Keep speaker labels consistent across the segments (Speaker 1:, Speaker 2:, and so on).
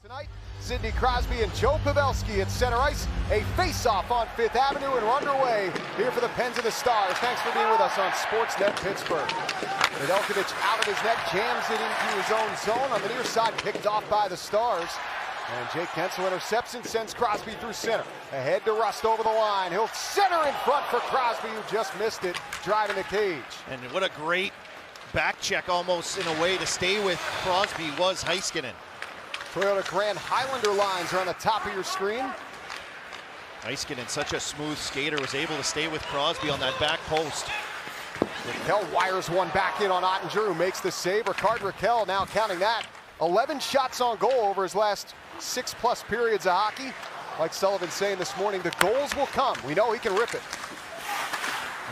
Speaker 1: Tonight, Sidney Crosby and Joe Pavelski at center ice. A face-off on 5th Avenue and we're underway here for the Pens of the Stars. Thanks for being with us on Sportsnet Pittsburgh. Nedeljkovic out of his net, jams it into his own zone. On the near side, picked off by the Stars. And Jake Guentzel intercepts and sends Crosby through center. Ahead to Rust over the line. He'll center in front for Crosby, who just missed it, driving the cage.
Speaker 2: And what a great back check almost in a way to stay with Crosby was Heiskanen.
Speaker 1: Toyota Grand Highlander lines are on the top of your screen.
Speaker 2: Heiskanen, such a smooth skater, was able to stay with Crosby on that back post.
Speaker 1: Raquel wires one back in on Ottinger, who makes the save. Rickard Raquel now counting that. 11 shots on goal over his last 6+ periods of hockey. Like Sullivan saying this morning, the goals will come. We know he can rip it.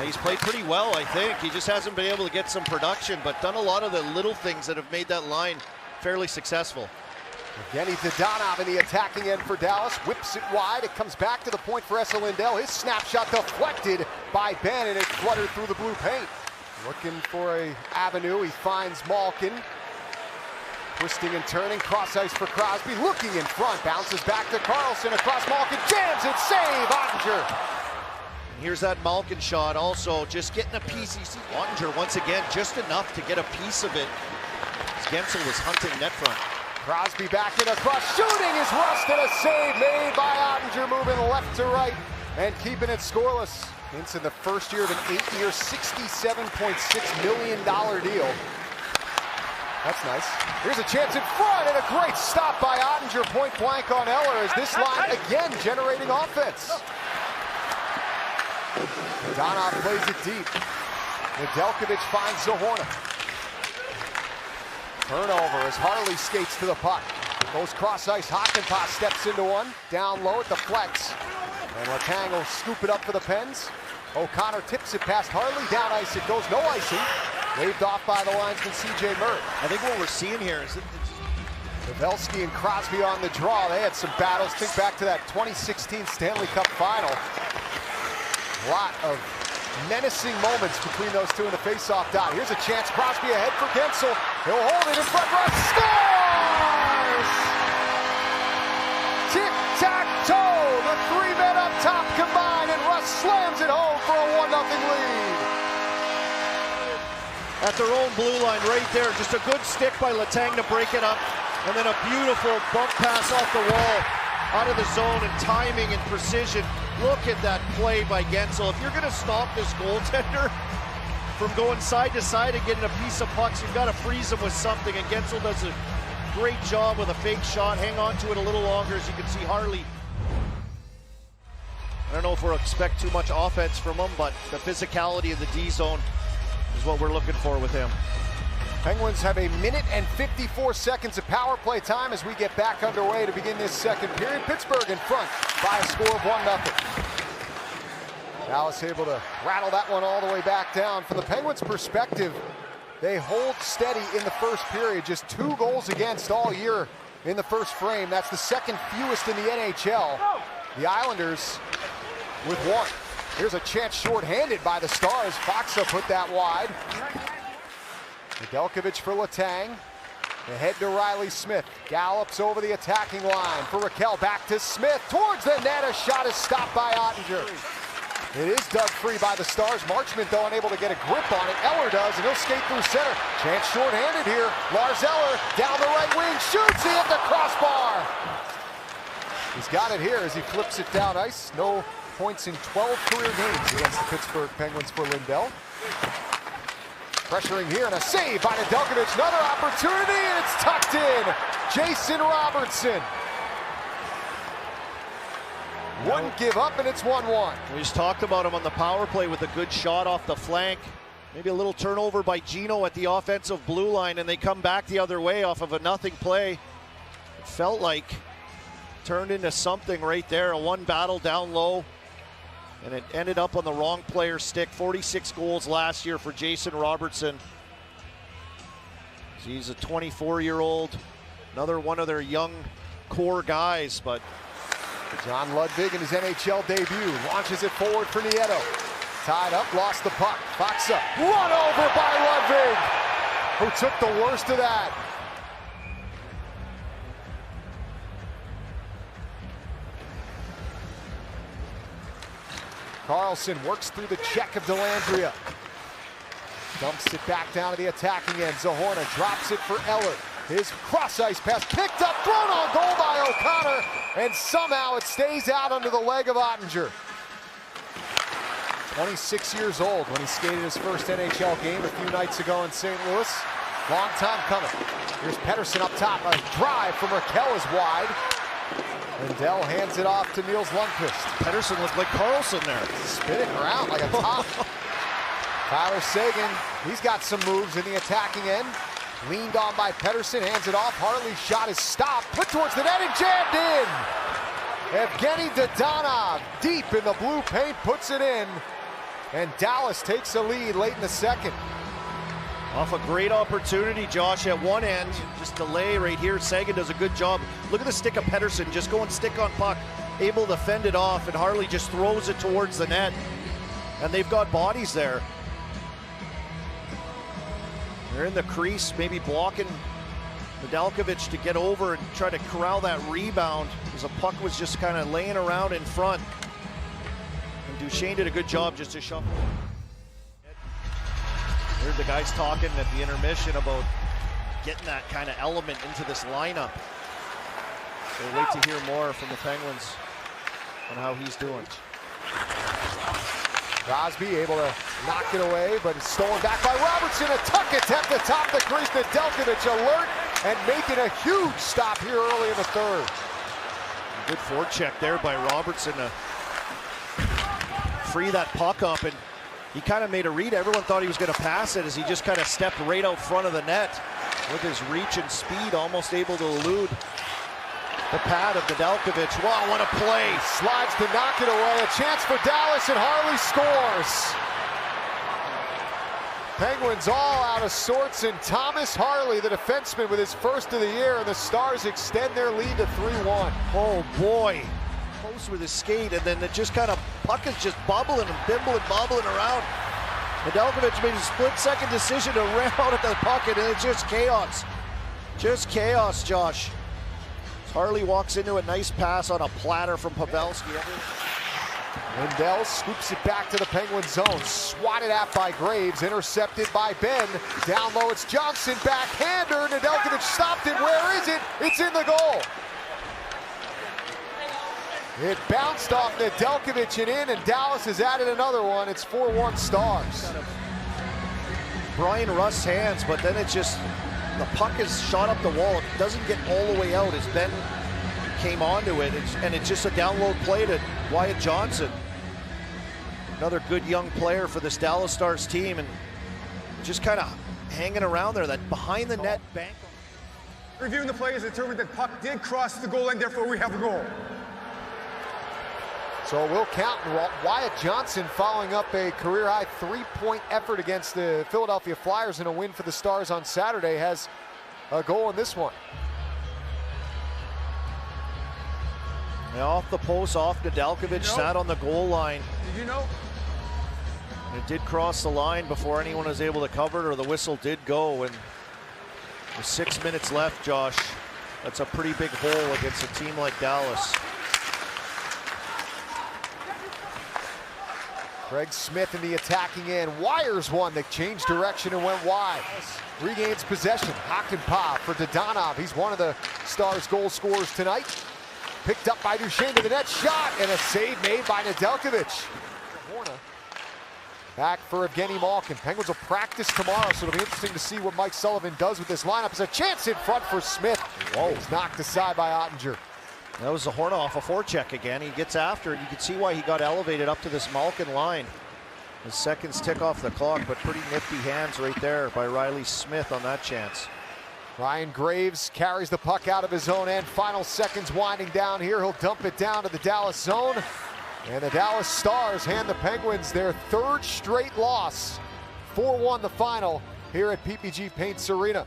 Speaker 2: He's played pretty well, I think. He just hasn't been able to get some production, but done a lot of the little things that have made that line fairly successful.
Speaker 1: Evgeny Dadonov in the attacking end for Dallas. Whips it wide. It comes back to the point for Esa Lindell. His snapshot deflected by Ben, and it fluttered through the blue paint. Looking for a avenue. He finds Malkin. Twisting and turning. Cross ice for Crosby. Looking in front. Bounces back to Carlson. Across Malkin. Jams it. Save. Ottinger.
Speaker 2: Here's that Malkin shot also. Just getting a piece. You see Ottinger once again just enough to get a piece of it. Guentzel was hunting net front.
Speaker 1: Crosby back in across, shooting is Rust, and a save made by Ottinger, moving left to right and keeping it scoreless. It's in the first year of an 8-year, $67.6 million deal. That's nice. Here's a chance in front, and a great stop by Ottinger, point blank on Eller, as this line again generating offense. Donov plays it deep. Nedeljkovic finds Zahorna. Turnover as Harley skates to the puck. Goes cross-ice, Hakanpää steps into one. Down low at the flex. And Letang will scoop it up for the Pens. O'Connor tips it past Harley. Down ice it goes, no icing. Waved off by the linesman C.J. Murray.
Speaker 2: I think what we're seeing here is that
Speaker 1: Pavelski and Crosby on the draw. They had some battles. Think back to that 2016 Stanley Cup final. A lot of menacing moments between those two in the face-off dot. Here's a chance. Crosby ahead for Guentzel. He'll hold it in front. Rust scores! Tic-tac-toe. The three men up top combine, and Rust slams it home for a 1-0 lead.
Speaker 2: At their own blue line right there. Just a good stick by Letang to break it up. And then a beautiful bump pass off the wall. Out of the zone, and timing and precision. Look at that play by Guentzel. If you're going to stop this goaltender from going side to side and getting a piece of pucks, you've got to freeze him with something. And Guentzel does a great job with a fake shot. Hang on to it a little longer, as you can see Harley. I don't know if we'll expect too much offense from him, but the physicality of the D zone is what we're looking for with him.
Speaker 1: Penguins have a minute and 54 seconds of power play time as we get back underway to begin this second period. Pittsburgh in front by a score of 1-0. Dallas able to rattle that one all the way back down. From the Penguins' perspective, they hold steady in the first period. Just 2 goals against all year in the first frame. That's the second fewest in the NHL. The Islanders with 1. Here's a chance shorthanded by the Stars. Faksa put that wide. Nedeljkovic for Letang. Ahead to Riley Smith. Gallops over the attacking line for Raquel. Back to Smith. Towards the net. A shot is stopped by Ottinger. It is dug free by the Stars. Marchment, though, unable to get a grip on it. Eller does, and he'll skate through center. Chance shorthanded here. Lars Eller down the right wing. Shoots. He hit the crossbar. He's got it here as he flips it down ice. No points in 12 career games against the Pittsburgh Penguins for Lindell. Pressuring here, and a save by Nedeljkovic. Another opportunity, and it's tucked in. Jason Robertson. One give up, and it's 1-1.
Speaker 2: We just talked about him on the power play with a good shot off the flank. Maybe a little turnover by Gino at the offensive blue line, and they come back the other way off of a nothing play. It felt like turned into something right there. A one battle down low. And it ended up on the wrong player's stick. 46 goals last year for Jason Robertson. He's a 24-year-old, another one of their young core guys. But
Speaker 1: John Ludwig in his NHL debut launches it forward for Nieto. Tied up, lost the puck. Faksa run over by Ludwig, who took the worst of that. Carlson works through the check of Dellandrea. Dumps it back down to the attacking end. Zohorna drops it for Eller. His cross-ice pass picked up, thrown on goal by O'Connor, and somehow it stays out under the leg of Ottinger. 26 years old when he skated his first NHL game a few nights ago in St. Louis. Long time coming. Here's Pettersson up top. A drive from Raquel is wide. And Dell hands it off to Niels Lundqvist.
Speaker 2: Pettersson looked like Carlson there.
Speaker 1: Spinning around like a top. Tyler Seguin, he's got some moves in the attacking end. Leaned on by Pettersson, hands it off. Harley's shot is stopped, put towards the net and jammed in. Evgeny Dadonov, deep in the blue paint, puts it in. And Dallas takes the lead late in the second.
Speaker 2: Off a great opportunity, Josh, at one end. Just delay right here. Seguin does a good job. Look at the stick of Pettersson, just going stick on puck, able to fend it off, and Harley just throws it towards the net. And they've got bodies there. They're in the crease, maybe blocking Nedeljkovic to get over and try to corral that rebound, as the puck was just kind of laying around in front. And Duchesne did a good job just to shuffle. Heard the guys talking at the intermission about getting that kind of element into this lineup. So we'll wait to hear more from the Penguins on how he's doing.
Speaker 1: Crosby able to knock it away, but it's stolen back by Robertson. A tuck attempt atop the crease. Nedeljkovic alert and making a huge stop here early in the third.
Speaker 2: Good forecheck there by Robertson to free that puck up, and he kind of made a read. Everyone thought he was going to pass it as he just kind of stepped right out front of the net with his reach and speed, almost able to elude the pad of Nedeljkovic. Wow, what a play.
Speaker 1: Slides to knock it away. A chance for Dallas, and Harley scores. Penguins all out of sorts, and Thomas Harley, the defenseman, with his first of the year, and the Stars extend their lead to 3-1.
Speaker 2: Oh boy. Close with his skate, and then it just kind of, puck is just bubbling and bimbling, bobbling around. Nedeljkovic made a split-second decision to ram out at the puck, and it's just chaos. Just chaos, Josh. Harley walks into a nice pass on a platter from Pavelski.
Speaker 1: Lindell scoops it back to the Penguin zone. Swatted at by Graves, intercepted by Ben. Down low, it's Johnson, backhander. Nedeljkovic stopped it. Where is it? It's in the goal. It bounced off Nedeljkovic and in, and Dallas has added another one. It's 4-1 Stars.
Speaker 2: Brian Rust's hands, but then it's just, the puck is shot up the wall. It doesn't get all the way out as Ben came onto it, and it's just a download play to Wyatt Johnson. Another good young player for this Dallas Stars team, and just kind of hanging around there, that behind the net bank.
Speaker 3: Reviewing the play has determined that puck did cross the goal line, therefore we have a goal.
Speaker 1: So we'll count Wyatt Johnson following up a career-high 3-point effort against the Philadelphia Flyers in a win for the Stars on Saturday, has a goal in this one.
Speaker 2: Now off the post, off Nedeljkovic, sat on the goal line.
Speaker 3: Did you know?
Speaker 2: And it did cross the line before anyone was able to cover it, or the whistle did go. And with 6 minutes left, Josh, that's a pretty big hole against a team like Dallas.
Speaker 1: Craig Smith in the attacking end, wires one that changed direction and went wide. Regains possession, Hakanpää for Dadonov. He's one of the Stars' goal scorers tonight. Picked up by Duchesne to the net, shot, and a save made by Nedeljkovic. Back for Evgeny Malkin. Penguins will practice tomorrow, so it'll be interesting to see what Mike Sullivan does with this lineup. It's a chance in front for Smith. Whoa. It's knocked aside by Ottinger.
Speaker 2: That was Zohorna off a forecheck again. He gets after it. You can see why he got elevated up to this Malkin line. The seconds tick off the clock, but pretty nifty hands right there by Riley Smith on that chance.
Speaker 1: Ryan Graves carries the puck out of his own end. Final seconds winding down here. He'll dump it down to the Dallas zone. And the Dallas Stars hand the Penguins their third straight loss. 4-1 the final here at PPG Paints Arena.